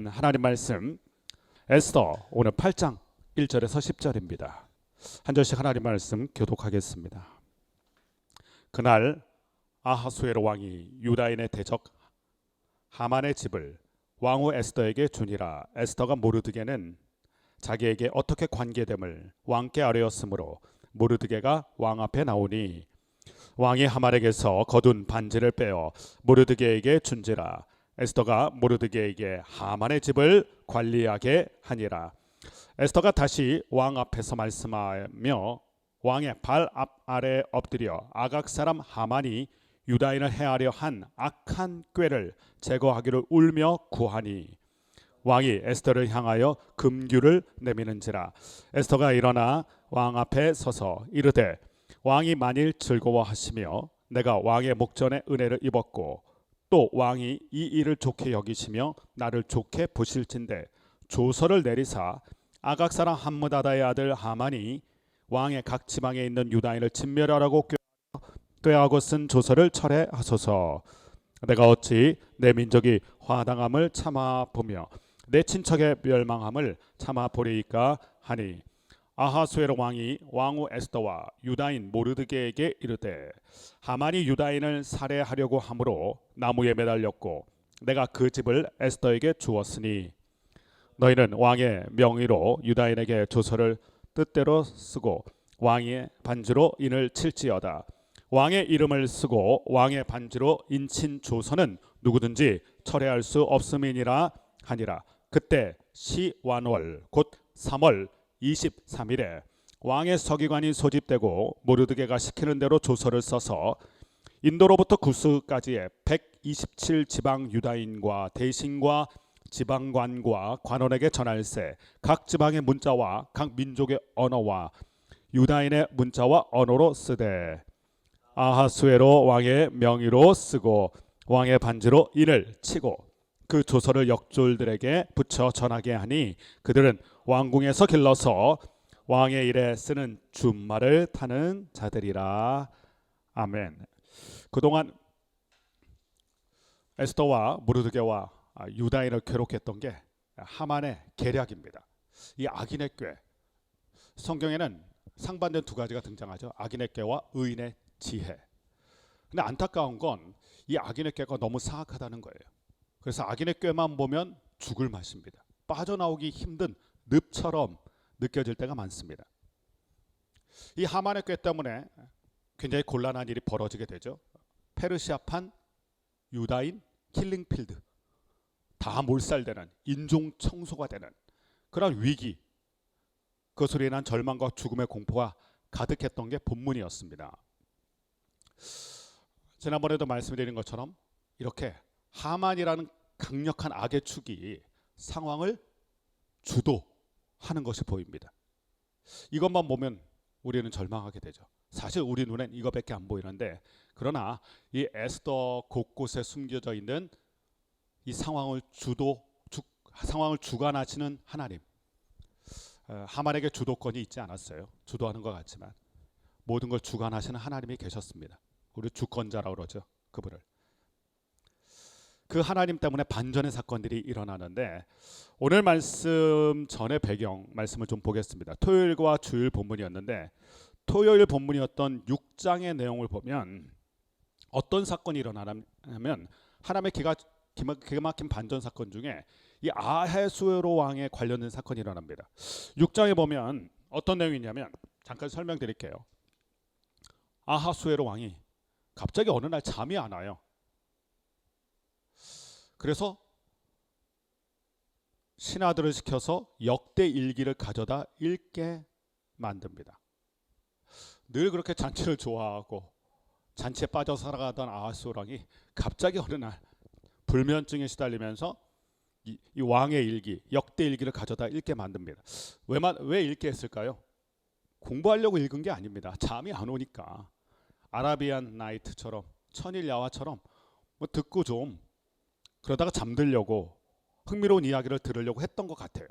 하나님 말씀 에스더 오늘 8장 1절에서 10절입니다. 한 절씩 하나님 말씀 교독하겠습니다. 그날 아하수에로 왕이 유다인의 대적 하만의 집을 왕후 에스더에게 주니라. 에스더가 모르드게는 자기에게 어떻게 관계됨을 왕께 아뢰었으므로 모르드게가 왕 앞에 나오니 왕이 하만에게서 거둔 반지를 빼어 모르드게에게 준지라. 에스더가 모르드게에게 하만의 집을 관리하게 하니라. 에스더가 다시 왕 앞에서 말씀하며 왕의 발 앞 아래 엎드려 아각 사람 하만이 유다인을 해하려 한 악한 꾀를 제거하기를 울며 구하니 왕이 에스더를 향하여 금규를 내미는지라. 에스더가 일어나 왕 앞에 서서 이르되 왕이 만일 즐거워하시며 내가 왕의 목전에 은혜를 입었고 또 왕이 이 일을 좋게 여기시며 나를 좋게 보실진대 조서를 내리사 아각 사람 함므다다의 아들 하만이 왕의 각 지방에 있는 유다인을 진멸하라고 꾀하고 쓴 조서를 철회하소서. 내가 어찌 내 민족이 화당함을 참아 보며 내 친척의 멸망함을 참아 보리이까 하니 아하수에로 왕이 왕후 에스더와 유다인 모르드게에게 이르되 하만이 유다인을 살해하려고 함으로 나무에 매달렸고 내가 그 집을 에스더에게 주었으니 너희는 왕의 명의로 유다인에게 조서를 뜻대로 쓰고 왕의 반지로 인을 칠지어다. 왕의 이름을 쓰고 왕의 반지로 인친 조서는 누구든지 철회할 수 없음이니라 하니라. 그때 시완월 곧 3월 23일에 왕의 서기관이 소집되고 모르드게가 시키는 대로 조서를 써서 인도로부터 구스까지의 127 지방 유다인과 대신과 지방관과 관원에게 전할세. 각 지방의 문자와 각 민족의 언어와 유다인의 문자와 언어로 쓰되 아하수에로 왕의 명의로 쓰고 왕의 반지로 인을 치고 그 조서를 역졸들에게 붙여 전하게 하니 그들은 왕궁에서 길러서 왕의 일에 쓰는 준말을 타는 자들이라. 아멘. 그동안 에스더와 모르드게와 유다인을 괴롭혔던 게 하만의 계략입니다. 이 악인의 꾀. 성경에는 상반된 두 가지가 등장하죠. 악인의 꾀와 의인의 지혜. 근데 안타까운 건 이 악인의 꾀가 너무 사악하다는 거예요. 그래서 악인의 꾀만 보면 죽을 맛입니다. 빠져나오기 힘든 늪처럼 느껴질 때가 많습니다. 이 하만의 꾀 때문에 굉장히 곤란한 일이 벌어지게 되죠. 페르시아판 유다인 킬링필드, 다 몰살되는, 인종 청소가 되는 그런 위기, 그것으로 인한 절망과 죽음의 공포가 가득했던 게 본문이었습니다. 지난번에도 말씀드린 것처럼 이렇게 하만이라는 강력한 악의 축이 상황을 주도하는 것이 보입니다. 이것만 보면 우리는 절망하게 되죠. 사실 우리 눈엔 이거밖에 안 보이는데, 그러나 이 에스더 곳곳에 숨겨져 있는 이 상황을 상황을 주관하시는 하나님, 하만에게 주도권이 있지 않았어요. 주도하는 것 같지만 모든 걸 주관하시는 하나님이 계셨습니다. 우리 주권자라고 그러죠. 그분을. 그 하나님 때문에 반전의 사건들이 일어나는데, 오늘 말씀 전의 배경 말씀을 좀 보겠습니다. 토요일과 주일 본문이었는데, 토요일 본문이었던 6장의 내용을 보면 어떤 사건이 일어나냐면 하나님의 기가 막힌 반전 사건 중에 이 아하수에로 왕에 관련된 사건이 일어납니다. 6장에 보면 어떤 내용이 있냐면, 잠깐 설명드릴게요. 아하수에로 왕이 갑자기 어느 날 잠이 안 와요. 그래서 신하들을 시켜서 역대 일기를 가져다 읽게 만듭니다. 늘 그렇게 잔치를 좋아하고 잔치에 빠져 살아가던 아하수에로 왕이 갑자기 어느 날 불면증에 시달리면서 이 왕의 일기, 역대 일기를 가져다 읽게 만듭니다. 왜 읽게 했을까요? 공부하려고 읽은 게 아닙니다. 잠이 안 오니까. 아라비안 나이트처럼, 천일 야화처럼 뭐 듣고 좀 그러다가 잠들려고, 흥미로운 이야기를 들으려고 했던 것 같아요.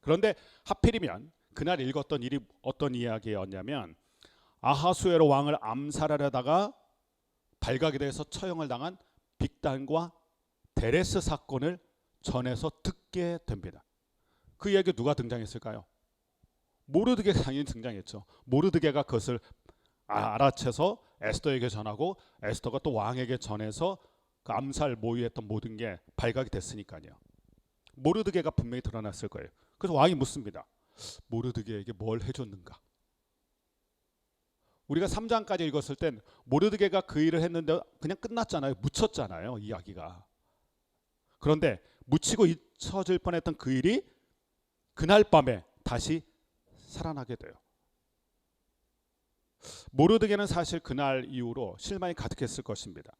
그런데 하필이면 그날 읽었던 일이 어떤 이야기였냐면, 아하수에로 왕을 암살하려다가 발각이 돼서 처형을 당한 빅단과 데레스 사건을 전해서 듣게 됩니다. 그 이야기 누가 등장했을까요? 모르드게가 당연히 등장했죠. 모르드게가 그것을 알아채서 에스더에게 전하고 에스더가 또 왕에게 전해서 그 암살 모의했던 모든 게 발각이 됐으니까요. 모르드게가 분명히 드러났을 거예요. 그래서 왕이 묻습니다. 모르드게에게 뭘 해줬는가? 우리가 3장까지 읽었을 땐 모르드게가 그 일을 했는데 그냥 끝났잖아요. 묻혔잖아요. 이야기가. 그런데 묻히고 잊혀질 뻔했던 그 일이 그날 밤에 다시 살아나게 돼요. 모르드게는 사실 그날 이후로 실망이 가득했을 것입니다.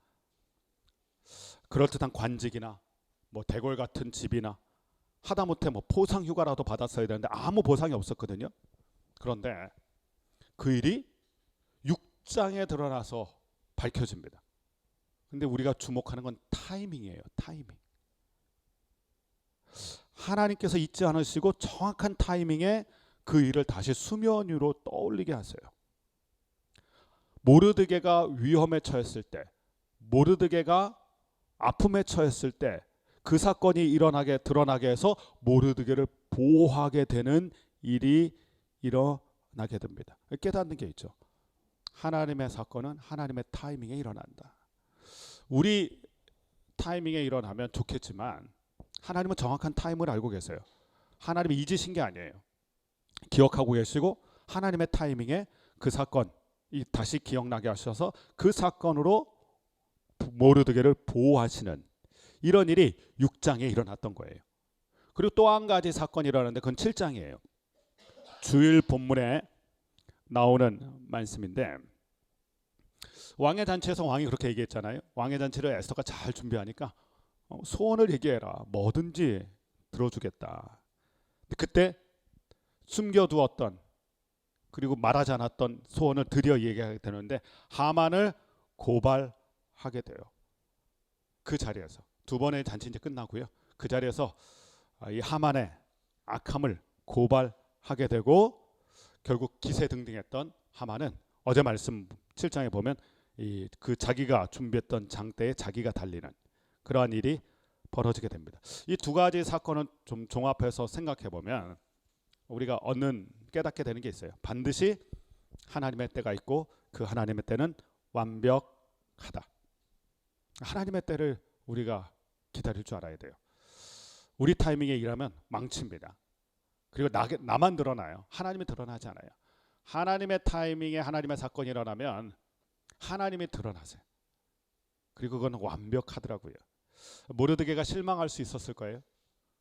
그럴듯한 관직이나 뭐 대궐 같은 집이나 하다못해 뭐 포상 휴가라도 받았어야 되는데 아무 보상이 없었거든요. 그런데 그 일이 6장에 드러나서 밝혀집니다. 근데 우리가 주목하는 건 타이밍이에요. 타이밍. 하나님께서 잊지 않으시고 정확한 타이밍에 그 일을 다시 수면 위로 떠올리게 하세요. 모르드게가 위험에 처했을 때, 모르드게가 아픔에 처했을 때 그 사건이 드러나게 해서 모르드게를 보호하게 되는 일이 일어나게 됩니다. 깨닫는 게 있죠. 하나님의 사건은 하나님의 타이밍에 일어난다. 우리 타이밍에 일어나면 좋겠지만 하나님은 정확한 타임을 알고 계세요. 하나님이 잊으신 게 아니에요. 기억하고 계시고 하나님의 타이밍에 그 사건 다시 기억나게 하셔서 그 사건으로 모르드게를 보호하시는 이런 일이 6장에 일어났던 거예요. 그리고 또 한 가지 사건이 일어났는데 그건 7장이에요. 주일 본문에 나오는 말씀인데 왕의 잔치에서 왕이 그렇게 얘기했잖아요. 왕의 잔치를 에스더가 잘 준비하니까 소원을 얘기해라. 뭐든지 들어주겠다. 그때 숨겨두었던 그리고 말하지 않았던 소원을 드디어 얘기하게 되는데 하만을 고발하게 돼요. 그 자리에서 두 번의 잔치 이제 끝나고요. 그 자리에서 이 하만의 악함을 고발하게 되고 결국 기세등등했던 하만은 어제 말씀 7장에 보면 그 자기가 준비했던 장대에 자기가 달리는 그러한 일이 벌어지게 됩니다. 이 두 가지 사건은 좀 종합해서 생각해 보면 우리가 깨닫게 되는 게 있어요. 반드시 하나님의 때가 있고 그 하나님의 때는 완벽하다. 하나님의 때를 우리가 기다릴 줄 알아야 돼요. 우리 타이밍에 일하면 망칩니다. 그리고 나만 드러나요. 하나님이 드러나지 않아요. 하나님의 타이밍에 하나님의 사건이 일어나면 하나님이 드러나세요. 그리고 그건 완벽하더라고요. 모르드게가 실망할 수 있었을 거예요.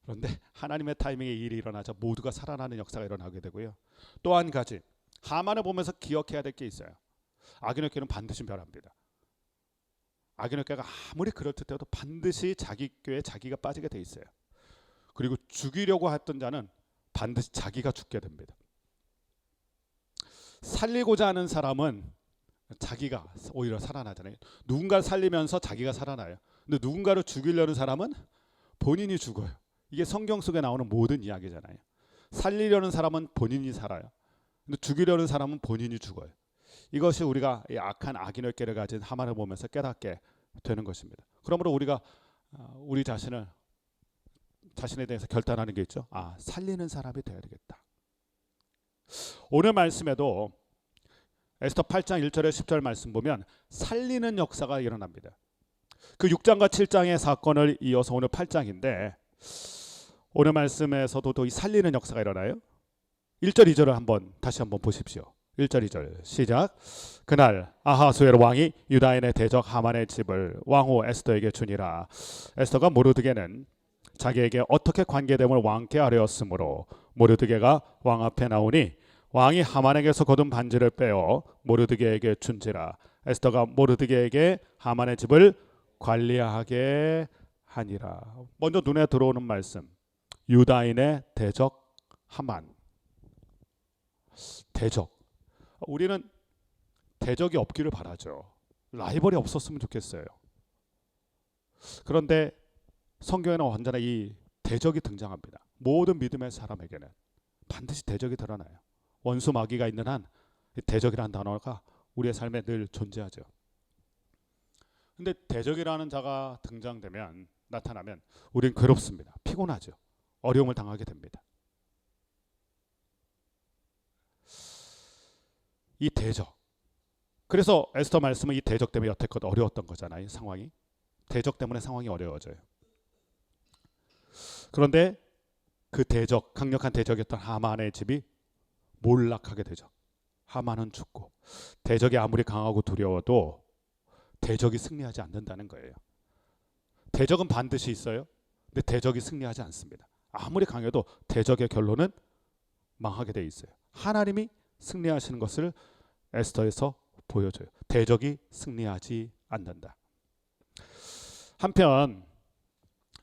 그런데 하나님의 타이밍에 일이 일어나자 모두가 살아나는 역사가 일어나게 되고요. 또 한 가지 하만을 보면서 기억해야 될 게 있어요. 악인의 꾀는 반드시 멸합니다. 악인의 꾀가 아무리 그럴듯해도 반드시 자기 꾀에 자기가 빠지게 돼 있어요. 그리고 죽이려고 했던 자는 반드시 자기가 죽게 됩니다. 살리고자 하는 사람은 자기가 오히려 살아나잖아요. 누군가를 살리면서 자기가 살아나요. 근데 누군가를 죽이려는 사람은 본인이 죽어요. 이게 성경 속에 나오는 모든 이야기잖아요. 살리려는 사람은 본인이 살아요. 근데 죽이려는 사람은 본인이 죽어요. 이것이 우리가 이 악한 악인의 꾀를 가진 하만을 보면서 깨닫게 되는 것입니다. 그러므로 우리가 우리 자신에 대해서 결단하는 게 있죠. 살리는 사람이 되어야 되겠다. 오늘 말씀에도 에스더 8장 1절에 10절 말씀 보면 살리는 역사가 일어납니다. 그 6장과 7장의 사건을 이어서 오늘 8장인데 오늘 말씀에서도 또 이 살리는 역사가 일어나요. 1절 2절을 다시 한번 보십시오. 1절 2절 시작. 그날 아하수에로 왕이 유다인의 대적 하만의 집을 왕후 에스더에게 주니라. 에스더가 모르드게는 자기에게 어떻게 관계됨을 왕께 아뢰었으므로 모르드게가 왕 앞에 나오니 왕이 하만에게서 거둔 반지를 빼어 모르드게에게 준지라. 에스더가 모르드게에게 하만의 집을 관리하게 하니라. 먼저 눈에 들어오는 말씀, 유다인의 대적 하만. 대적. 우리는 대적이 없기를 바라죠. 라이벌이 없었으면 좋겠어요. 그런데 성경에는 언제나 이 대적이 등장합니다. 모든 믿음의 사람에게는 반드시 대적이 드러나요. 원수 마귀가 있는 한 대적이라는 단어가 우리의 삶에 늘 존재하죠. 근데 대적이라는 자가 등장되면 나타나면 우리는 괴롭습니다. 피곤하죠. 어려움을 당하게 됩니다. 이 대적. 그래서 에스더 말씀은 이 대적 때문에 여태껏 어려웠던 거잖아요. 상황이. 대적 때문에 상황이 어려워져요. 그런데 그 대적, 강력한 대적이었던 하만의 집이 몰락하게 되죠. 하만은 죽고 대적이 아무리 강하고 두려워도 대적이 승리하지 않는다는 거예요. 대적은 반드시 있어요. 근데 대적이 승리하지 않습니다. 아무리 강해도 대적의 결론은 망하게 돼 있어요. 하나님이 승리하시는 것을 에스더에서 보여줘요. 대적이 승리하지 않는다. 한편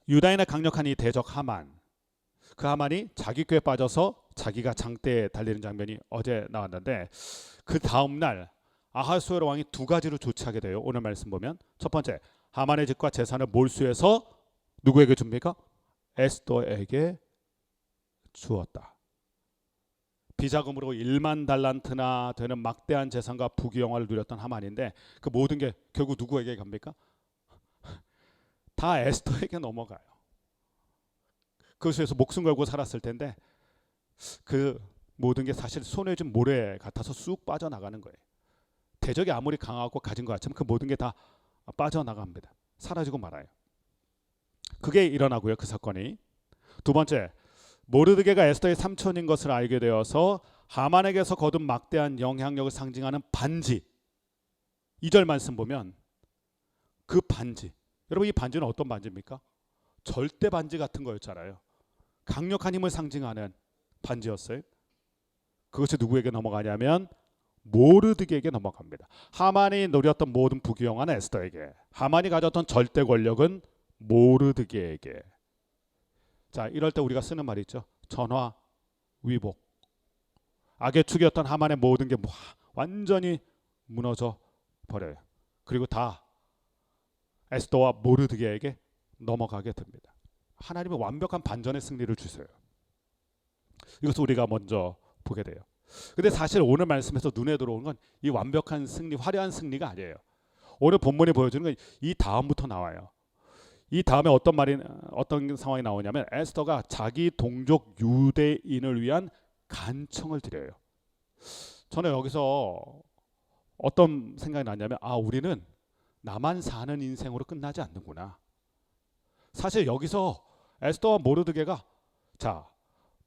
유다인의 강력한 이 대적 하만, 그 하만이 자기 꾀에 빠져서 자기가 장대에 달리는 장면이 어제 나왔는데, 그 다음날 아하수에로 왕이 두 가지로 조치하게 돼요. 오늘 말씀 보면 첫 번째, 하만의 집과 재산을 몰수해서 누구에게 줍니까? 에스더에게 주었다. 비자금으로 1만 달란트나 되는 막대한 재산과 부귀영화를 누렸던 하만인데, 그 모든 게 결국 누구에게 갑니까? 다 에스더에게 넘어가요. 그것에서 목숨 걸고 살았을 텐데 그 모든 게 사실 손에 쥔 모래 같아서 쑥 빠져나가는 거예요. 대적이 아무리 강하고 가진 것 같지만 그 모든 게 다 빠져나갑니다. 사라지고 말아요. 그게 일어나고요. 그 사건이. 두 번째, 모르드게가 에스더의 삼촌인 것을 알게 되어서 하만에게서 거둔 막대한 영향력을 상징하는 반지, 2절 말씀 보면 그 반지, 여러분 이 반지는 어떤 반지입니까? 절대 반지 같은 거였잖아요. 강력한 힘을 상징하는 반지였어요. 그것이 누구에게 넘어가냐면 모르드게에게 넘어갑니다. 하만이 누렸던 모든 부귀영화는 에스더에게, 하만이 가졌던 절대 권력은 모르드게에게. 자, 이럴 때 우리가 쓰는 말이 있죠. 전화위복. 악의 축이었던 하만의 모든 게 완전히 무너져 버려요. 그리고 다 에스더와 모르드게에게 넘어가게 됩니다. 하나님의 완벽한 반전의 승리를 주세요. 이것을 우리가 먼저 보게 돼요. 근데 사실 오늘 말씀에서 눈에 들어오는 건 이 완벽한 승리, 화려한 승리가 아니에요. 오늘 본문이 보여주는 건 이 다음부터 나와요. 이 다음에 어떤 상황이 나오냐면 에스더가 자기 동족 유대인을 위한 간청을 드려요. 저는 여기서 어떤 생각이 났냐면, 우리는 나만 사는 인생으로 끝나지 않는구나. 사실 여기서 에스더와 모르드게가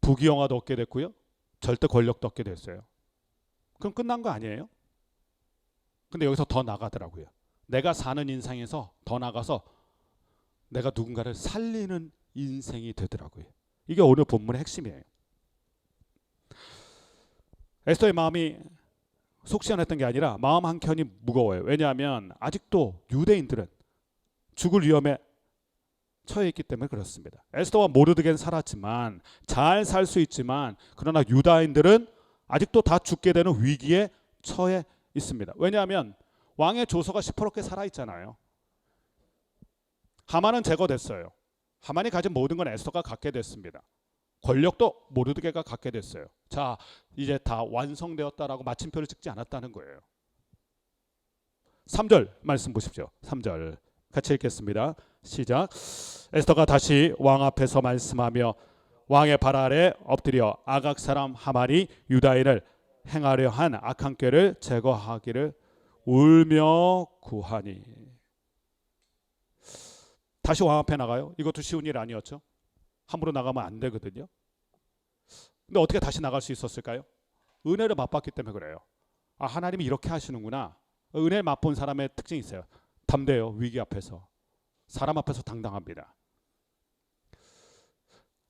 부귀영화도 얻게 됐고요, 절대 권력도 얻게 됐어요. 그럼 끝난 거 아니에요? 근데 여기서 더 나가더라고요. 내가 사는 인생에서 더 나가서 내가 누군가를 살리는 인생이 되더라고요. 이게 오늘 본문의 핵심이에요. 에스더의 마음이 속 시원했던 게 아니라 마음 한켠이 무거워요. 왜냐하면 아직도 유대인들은 죽을 위험에 처해 있기 때문에 그렇습니다. 에스더와 모르드게는 살았지만, 잘 살 수 있지만, 그러나 유다인들은 아직도 다 죽게 되는 위기에 처해 있습니다. 왜냐하면 왕의 조서가 시퍼렇게 살아있잖아요. 하만은 제거됐어요. 하만이 가진 모든 건 에스더가 갖게 됐습니다. 권력도 모르드게가 갖게 됐어요. 자, 이제 다 완성되었다라고 마침표를 찍지 않았다는 거예요. 3절 말씀 보십시오. 3절 같이 읽겠습니다. 시작. 에스더가 다시 왕 앞에서 말씀하며 왕의 발 아래 엎드려 아각 사람 하만이 유다인을 행하려 한 악한 꾀를 제거하기를 울며 구하니. 다시 왕 앞에 나가요. 이것도 쉬운 일 아니었죠. 함부로 나가면 안 되거든요. 근데 어떻게 다시 나갈 수 있었을까요? 은혜를 맛봤기 때문에 그래요. 하나님이 이렇게 하시는구나. 은혜를 맛본 사람의 특징이 있어요. 담대해요. 위기 앞에서. 사람 앞에서 당당합니다.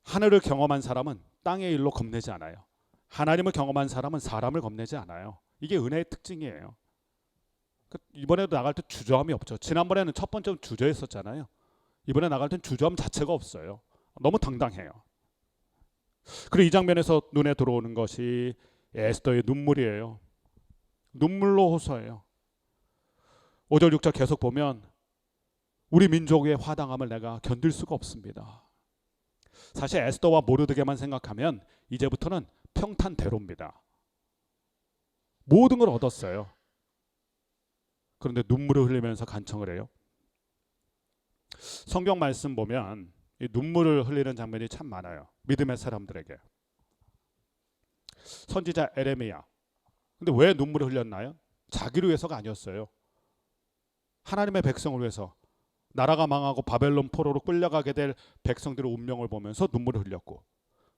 하늘을 경험한 사람은 땅의 일로 겁내지 않아요. 하나님을 경험한 사람은 사람을 겁내지 않아요. 이게 은혜의 특징이에요. 이번에도 나갈 때 주저함이 없죠. 지난번에는 첫 번째는 주저했었잖아요. 이번에 나갈 땐 주저함 자체가 없어요. 너무 당당해요. 그리고 이 장면에서 눈에 들어오는 것이 에스더의 눈물이에요. 눈물로 호소해요. 5절 6절 계속 보면 우리 민족의 화당함을 내가 견딜 수가 없습니다. 사실 에스더와 모르드게만 생각하면 이제부터는 평탄대로입니다. 모든 걸 얻었어요. 그런데 눈물을 흘리면서 간청을 해요. 성경 말씀 보면 이 눈물을 흘리는 장면이 참 많아요. 믿음의 사람들에게. 선지자 에레미야. 근데 왜 눈물을 흘렸나요? 자기를 위해서가 아니었어요. 하나님의 백성을 위해서. 나라가 망하고 바벨론 포로로 끌려가게 될 백성들의 운명을 보면서 눈물을 흘렸고,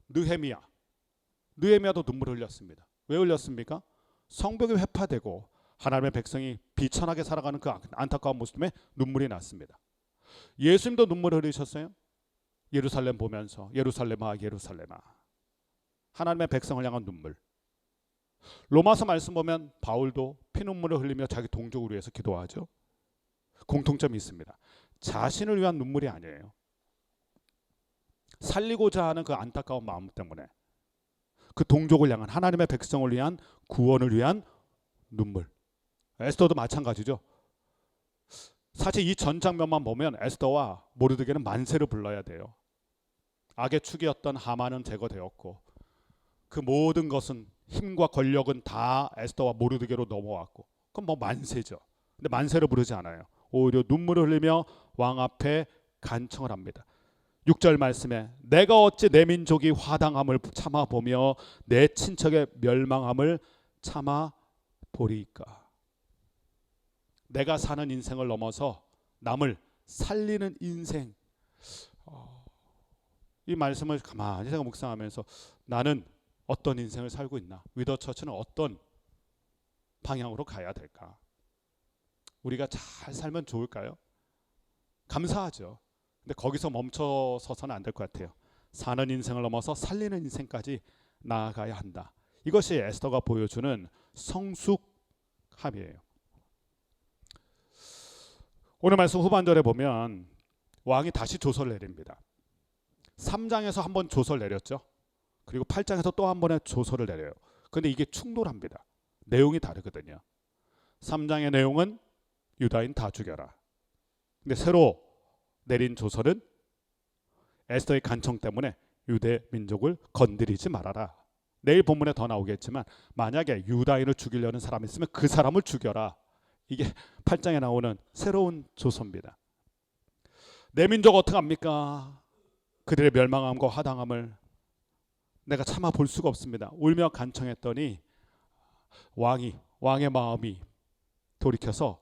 느헤미야도 눈물을 흘렸습니다. 왜 흘렸습니까? 성벽이 회파되고 하나님의 백성이 비천하게 살아가는 그 안타까운 모습 때문에 눈물이 났습니다. 예수님도 눈물을 흘리셨어요. 예루살렘 보면서 예루살렘아 예루살렘아, 하나님의 백성을 향한 눈물. 로마서 말씀 보면 바울도 피눈물을 흘리며 자기 동족을 위해서 기도하죠. 공통점이 있습니다. 자신을 위한 눈물이 아니에요. 살리고자 하는 그 안타까운 마음 때문에 그 동족을 향한, 하나님의 백성을 위한, 구원을 위한 눈물. 에스더도 마찬가지죠. 사실 이 전 장면만 보면 에스더와 모르드게는 만세를 불러야 돼요. 악의 축이었던 하만은 제거되었고 그 모든 것은, 힘과 권력은 다 에스더와 모르드게로 넘어왔고, 그럼 뭐 만세죠. 근데 만세를 부르지 않아요. 오히려 눈물을 흘리며 왕 앞에 간청을 합니다. 6절 말씀에 내가 어찌 내 민족이 화당함을 참아보며 내 친척의 멸망함을 참아보리이까. 내가 사는 인생을 넘어서 남을 살리는 인생. 이 말씀을 가만히 제가 묵상하면서 나는 어떤 인생을 살고 있나, 위더 처치는 어떤 방향으로 가야 될까, 우리가 잘 살면 좋을까요? 감사하죠. 근데 거기서 멈춰서서는 안 될 것 같아요. 사는 인생을 넘어서 살리는 인생까지 나아가야 한다. 이것이 에스더가 보여주는 성숙함이에요. 오늘 말씀 후반절에 보면 왕이 다시 조서를 내립니다. 3장에서 한 번 조서를 내렸죠. 그리고 8장에서 또 한 번의 조서를 내려요. 그런데 이게 충돌합니다. 내용이 다르거든요. 3장의 내용은 유다인 다 죽여라. 근데 새로 내린 조서는 에스더의 간청 때문에 유대 민족을 건드리지 말아라. 내일 본문에 더 나오겠지만 만약에 유다인을 죽이려는 사람이 있으면 그 사람을 죽여라. 이게 8장에 나오는 새로운 조서입니다. 내 민족 어떻게 합니까? 그들의 멸망함과 화당함을 내가 참아 볼 수가 없습니다. 울며 간청했더니 왕의 마음이 돌이켜서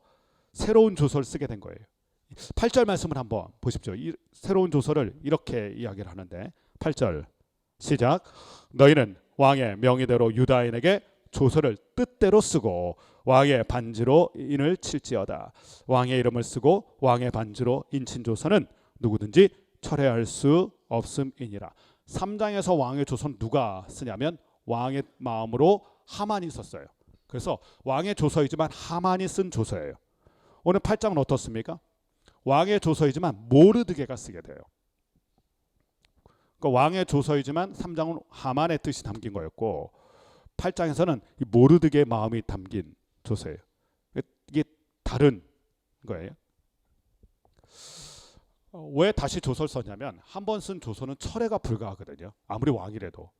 새로운 조서를 쓰게 된 거예요. 8절 말씀을 한번 보십시오. 이 새로운 조서를 이렇게 이야기를 하는데, 8절 시작. 너희는 왕의 명의대로 유다인에게 조서를 뜻대로 쓰고 왕의 반지로 인을 칠지어다. 왕의 이름을 쓰고 왕의 반지로 인친 조서는 누구든지 철회할 수 없음이니라. 3장에서 왕의 조서는 누가 쓰냐면 왕의 마음으로 하만이 썼어요. 그래서 왕의 조서이지만 하만이 쓴 조서예요. 오늘 8장은 어떻습니까? 왕의 조서이지만 모르드게가 쓰게 돼요. 그러니까 왕의 조서이지만 3장은 하만의 뜻이 담긴 거였고 8장에서는 이 모르드게의 마음이 담긴 조서예요. 이게 다른 거예요. 왜 다시 조서를 썼냐면 한 번 쓴 조서는 철회가 불가하거든요. 아무리 왕이라도.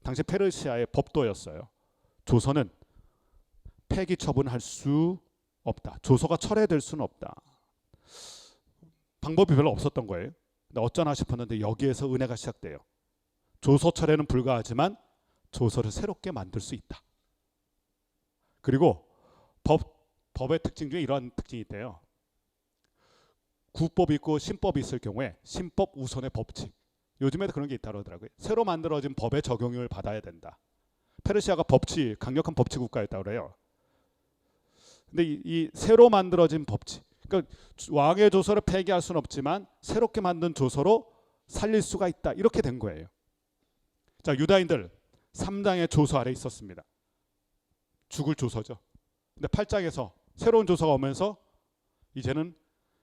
당시 페르시아의 법도였어요. 조서는 폐기 처분할 수 없다. 조서가 철회될 수는 없다. 방법이 별로 없었던 거예요. 근데 어쩌나 싶었는데 여기에서 은혜가 시작돼요. 조서 철회는 불가하지만 조서를 새롭게 만들 수 있다. 그리고 법의 특징 중에 이러한 특징이 있대요. 구법이 있고 신법이 있을 경우에 신법 우선의 법칙. 요즘에도 그런 게 있다고 하더라고요. 새로 만들어진 법의 적용을 받아야 된다. 페르시아가 강력한 법치 국가였다고 그래요. 근데 이 새로 만들어진 법칙, 그러니까 왕의 조서를 폐기할 수는 없지만 새롭게 만든 조서로 살릴 수가 있다. 이렇게 된 거예요. 자, 유다인들 3장의 조서 아래 있었습니다. 죽을 조서죠. 근데 8장에서 새로운 조서가 오면서 이제는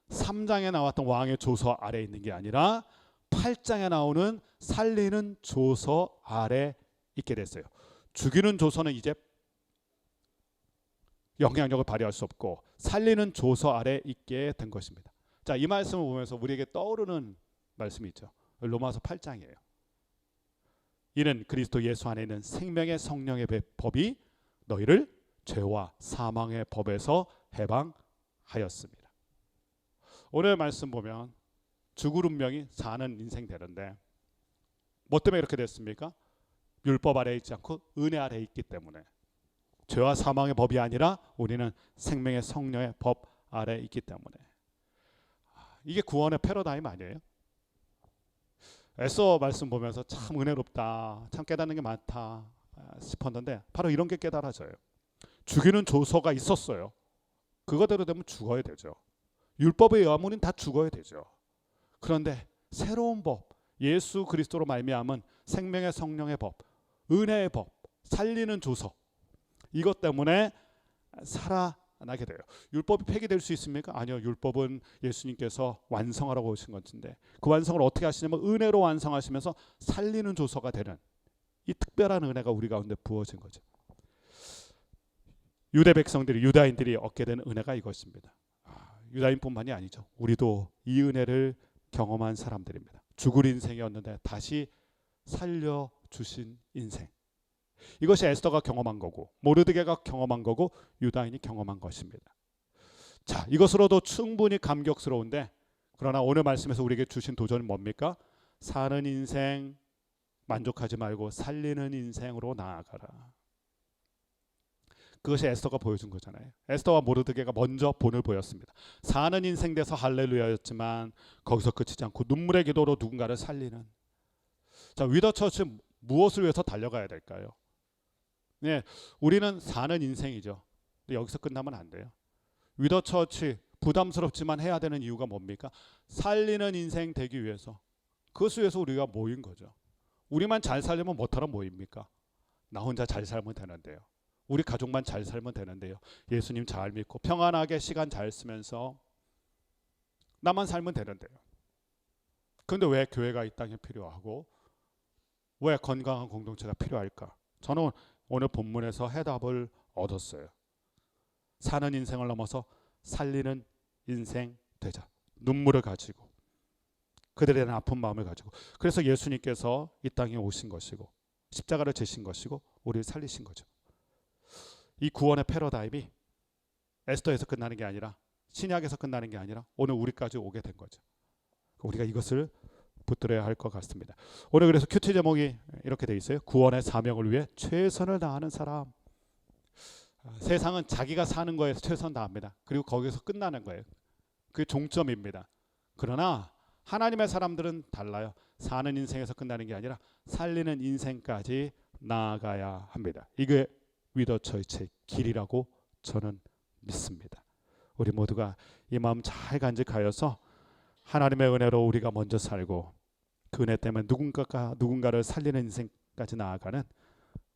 3장에 나왔던 왕의 조서 아래 있는 게 아니라 8장에 나오는 살리는 조서 아래 있게 됐어요. 죽이는 조서는 이제 영향력을 발휘할 수 없고 살리는 조서 아래 있게 된 것입니다. 자, 이 말씀을 보면서 우리에게 떠오르는 말씀이 있죠. 로마서 8장이에요. 이는 그리스도 예수 안에 있는 생명의 성령의 법이 너희를 죄와 사망의 법에서 해방하였습니다. 오늘 말씀 보면 죽을 운명이 사는 인생 되는데 뭐 때문에 이렇게 됐습니까? 율법 아래에 있지 않고 은혜 아래에 있기 때문에. 죄와 사망의 법이 아니라 우리는 생명의 성령의 법 아래에 있기 때문에. 이게 구원의 패러다임 아니에요? 에서 말씀 보면서 참 은혜롭다, 참 깨닫는 게 많다 싶었는데 바로 이런 게 깨달아져요. 죽이는 조서가 있었어요. 그거대로 되면 죽어야 되죠. 율법에 의하면 우리는 다 죽어야 되죠. 그런데 새로운 법, 예수 그리스도로 말미암은 생명의 성령의 법, 은혜의 법, 살리는 조서, 이것 때문에 살아나게 돼요. 율법이 폐기될 수 있습니까? 아니요. 율법은 예수님께서 완성하라고 오신 것인데 그 완성을 어떻게 하시냐면 은혜로 완성하시면서 살리는 조서가 되는 이 특별한 은혜가 우리 가운데 부어진 거죠. 유대 백성들이, 유다인들이 얻게 된 은혜가 이것입니다. 유다인뿐만이 아니죠. 우리도 이 은혜를 경험한 사람들입니다. 죽을 인생이었는데 다시 살려주신 인생. 이것이 에스더가 경험한 거고 모르드게가 경험한 거고 유다인이 경험한 것입니다. 자, 이것으로도 충분히 감격스러운데 그러나 오늘 말씀에서 우리에게 주신 도전은 뭡니까? 사는 인생 만족하지 말고 살리는 인생으로 나아가라. 그것이 에스더가 보여준 거잖아요. 에스더와 모르드게가 먼저 본을 보였습니다. 사는 인생 돼서 할렐루야였지만 거기서 그치지 않고 눈물의 기도로 누군가를 살리는. 자, 위더 처치 무엇을 위해서 달려가야 될까요? 네, 우리는 사는 인생이죠. 근데 여기서 끝나면 안 돼요. 위더 처치 부담스럽지만 해야 되는 이유가 뭡니까? 살리는 인생 되기 위해서. 그것을 위해서 우리가 모인 거죠. 우리만 잘 살려면 뭐하러 모입니까? 나 혼자 잘 살면 되는데요. 우리 가족만 잘 살면 되는데요. 예수님 잘 믿고 평안하게 시간 잘 쓰면서 나만 살면 되는데요. 그런데 왜 교회가 이 땅에 필요하고 왜 건강한 공동체가 필요할까? 저는 오늘 본문에서 해답을 얻었어요. 사는 인생을 넘어서 살리는 인생 되자. 눈물을 가지고 그들에 대한 아픈 마음을 가지고. 그래서 예수님께서 이 땅에 오신 것이고 십자가를 지신 것이고 우리를 살리신 거죠. 이 구원의 패러다임이 에스더에서 끝나는 게 아니라 신약에서 끝나는 게 아니라 오늘 우리까지 오게 된 거죠. 우리가 이것을 붙들어야 할 것 같습니다. 오늘 그래서 큐티 제목이 이렇게 돼 있어요. 구원의 사명을 위해 최선을 다하는 사람. 세상은 자기가 사는 거에서 최선 다합니다. 그리고 거기서 끝나는 거예요. 그게 종점입니다. 그러나 하나님의 사람들은 달라요. 사는 인생에서 끝나는 게 아니라 살리는 인생까지 나아가야 합니다. 이게 위더 처치의 길이라고 저는 믿습니다. 우리 모두가 이 마음 잘 간직하여서 하나님의 은혜로 우리가 먼저 살고 그 은혜 때문에 누군가를 살리는 인생까지 나아가는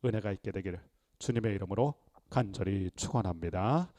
은혜가 있게 되기를 주님의 이름으로 간절히 축원합니다.